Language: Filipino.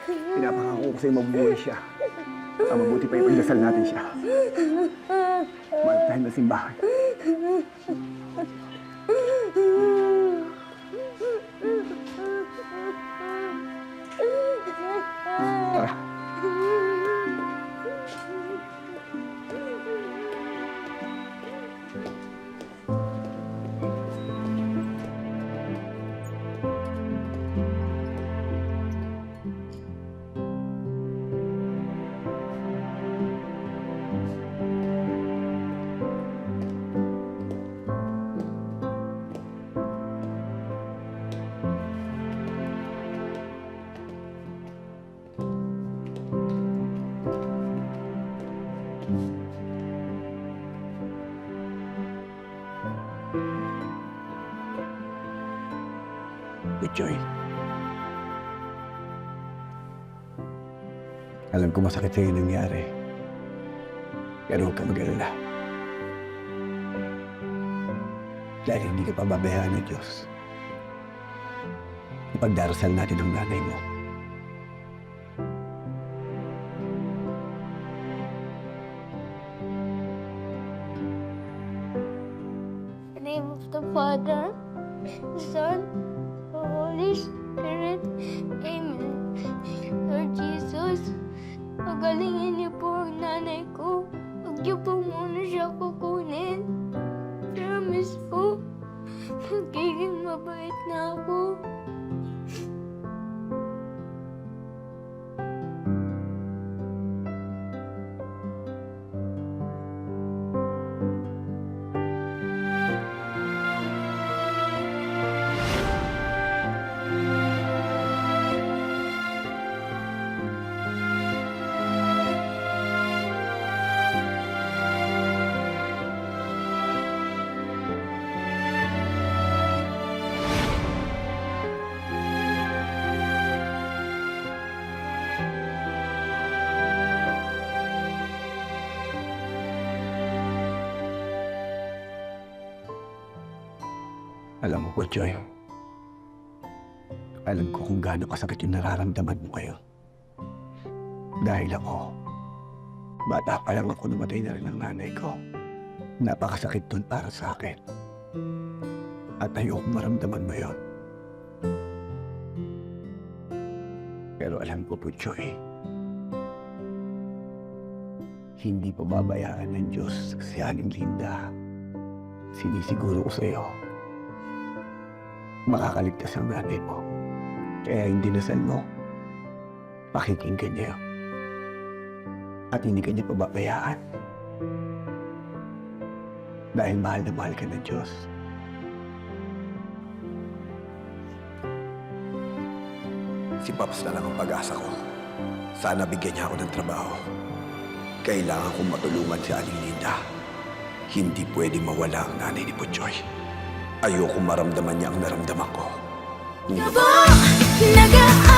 Pinapangako ko sa'yo mabubuhay siya. Ang mabuti pa ipagdasal natin siya. Mahal tayo na simbahan. Tara. Joy. Alam ko masakit sa'yo yung nangyari. Pero huwag ka mag-alala. Dahil hindi ka pababayaan ng Diyos. Ipagdarasal natin ang nanay mo. In the name of the Father, the Son, the Holy Spirit. Amen. Lord Jesus, pagalingin niyo po ang nanay ko. Huwag niyo po muna siya kukunin. Promise po, magiging mabait na ako. Alam mo po, Joy. Alam ko kung gaano kasakit yung nararamdaman mo kayo. Dahil ako, bata pa lang ako namatay na rin ang nanay ko. Napakasakit dun para sa akin. At ayokong maramdaman mo yon. Pero alam ko po, Joy, hindi pa babayaan ng Diyos si Aling Linda. Sinisiguro ko sa'yo, makakaligtas ang nanay mo. Kaya yung dinasal mo, pakikinggan niya. At hindi ka niya pababayaan. Dahil mahal na mahal ka ng Diyos. Si Paps na lang ang pag-asa ko. Sana bigyan niya ako ng trabaho. Kailangan kong matulungan si Aling Linda. Hindi pwede mawala ang nanay ni Butchoy. Ayokong maramdaman niya ang naramdaman ko. Nag-aalala